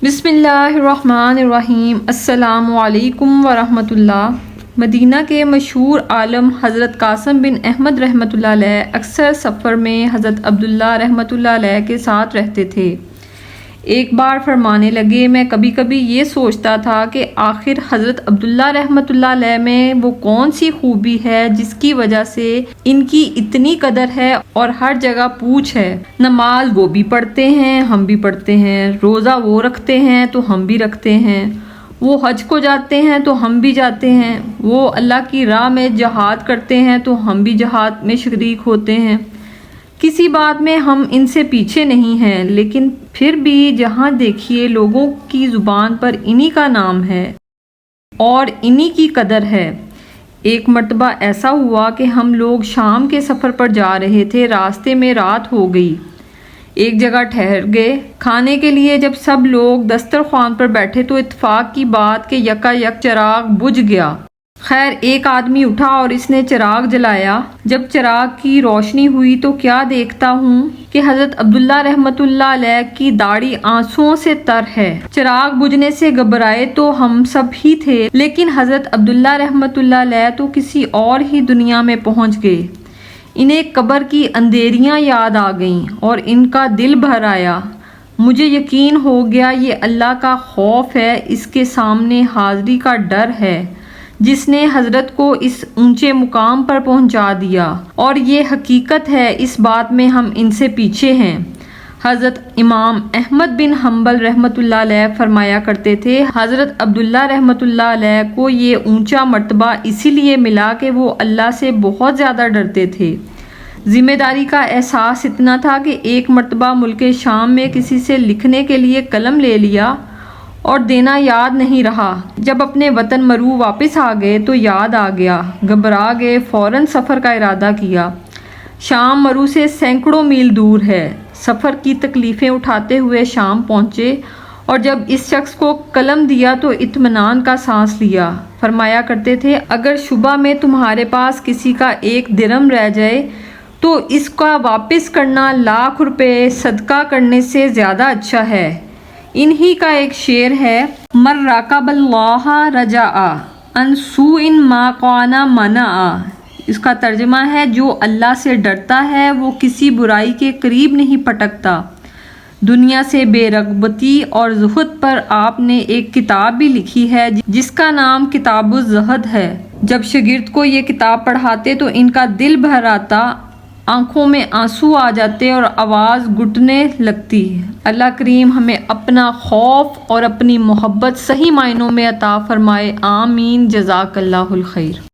بسم اللہ الرحمن الرحیم۔ السلام علیکم ورحمۃ اللہ۔ مدینہ کے مشہور عالم حضرت قاسم بن احمد رحمۃ اللہ علیہ اکثر سفر میں حضرت عبداللہ رحمۃ اللہ علیہ کے ساتھ رہتے تھے۔ ایک بار فرمانے لگے، میں کبھی کبھی یہ سوچتا تھا کہ آخر حضرت عبداللہ رحمۃ اللہ علیہ میں وہ کون سی خوبی ہے جس کی وجہ سے ان کی اتنی قدر ہے اور ہر جگہ پوچھ ہے۔ نماز وہ بھی پڑھتے ہیں، ہم بھی پڑھتے ہیں، روزہ وہ رکھتے ہیں تو ہم بھی رکھتے ہیں، وہ حج کو جاتے ہیں تو ہم بھی جاتے ہیں، وہ اللہ کی راہ میں جہاد کرتے ہیں تو ہم بھی جہاد میں شریک ہوتے ہیں۔ کسی بات میں ہم ان سے پیچھے نہیں ہیں، لیکن پھر بھی جہاں دیکھیے لوگوں کی زبان پر انہی کا نام ہے اور انہی کی قدر ہے۔ ایک مرتبہ ایسا ہوا کہ ہم لوگ شام کے سفر پر جا رہے تھے، راستے میں رات ہو گئی، ایک جگہ ٹھہر گئے کھانے کے لیے۔ جب سب لوگ دسترخوان پر بیٹھے تو اتفاق کی بات کہ یکا یک چراغ بجھ گیا۔ خیر ایک آدمی اٹھا اور اس نے چراغ جلایا۔ جب چراغ کی روشنی ہوئی تو کیا دیکھتا ہوں کہ حضرت عبداللہ رحمۃ اللہ علیہ کی داڑھی آنسوؤں سے تر ہے۔ چراغ بجھنے سے گھبرائے تو ہم سب ہی تھے، لیکن حضرت عبداللہ رحمۃ اللہ علیہ تو کسی اور ہی دنیا میں پہنچ گئے۔ انہیں قبر کی اندھیریاں یاد آ گئیں اور ان کا دل بھر آیا۔ مجھے یقین ہو گیا یہ اللہ کا خوف ہے، اس کے سامنے حاضری کا ڈر ہے جس نے حضرت کو اس اونچے مقام پر پہنچا دیا، اور یہ حقیقت ہے، اس بات میں ہم ان سے پیچھے ہیں۔ حضرت امام احمد بن حنبل رحمۃ اللہ علیہ فرمایا کرتے تھے، حضرت عبداللہ رحمۃ اللہ علیہ کو یہ اونچا مرتبہ اسی لیے ملا کہ وہ اللہ سے بہت زیادہ ڈرتے تھے۔ ذمہ داری کا احساس اتنا تھا کہ ایک مرتبہ ملک شام میں کسی سے لکھنے کے لیے قلم لے لیا اور دینا یاد نہیں رہا۔ جب اپنے وطن مرو واپس آ گئے تو یاد آ گیا، گھبرا گئے، فوراً سفر کا ارادہ کیا۔ شام مرو سے سینکڑوں میل دور ہے۔ سفر کی تکلیفیں اٹھاتے ہوئے شام پہنچے اور جب اس شخص کو قلم دیا تو اطمینان کا سانس لیا۔ فرمایا کرتے تھے، اگر شبہ میں تمہارے پاس کسی کا ایک درہم رہ جائے تو اس کا واپس کرنا لاکھ روپے صدقہ کرنے سے زیادہ اچھا ہے۔ انہی کا ایک شعر ہے، من راقب اللہ رجاء عن سوء ما کان منع۔ اس کا ترجمہ ہے، جو اللہ سے ڈرتا ہے وہ کسی برائی کے قریب نہیں پھٹکتا۔ دنیا سے بے رغبتی اور زہد پر آپ نے ایک کتاب بھی لکھی ہے جس کا نام کتاب الزہد ہے۔ جب شاگرد کو یہ کتاب پڑھاتے تو ان کا دل بھر آتا، آنکھوں میں آنسو آ جاتے اور آواز گھٹنے لگتی۔ اللہ کریم ہمیں اپنا خوف اور اپنی محبت صحیح معنوں میں عطا فرمائے، آمین۔ جزاک اللہ الخیر۔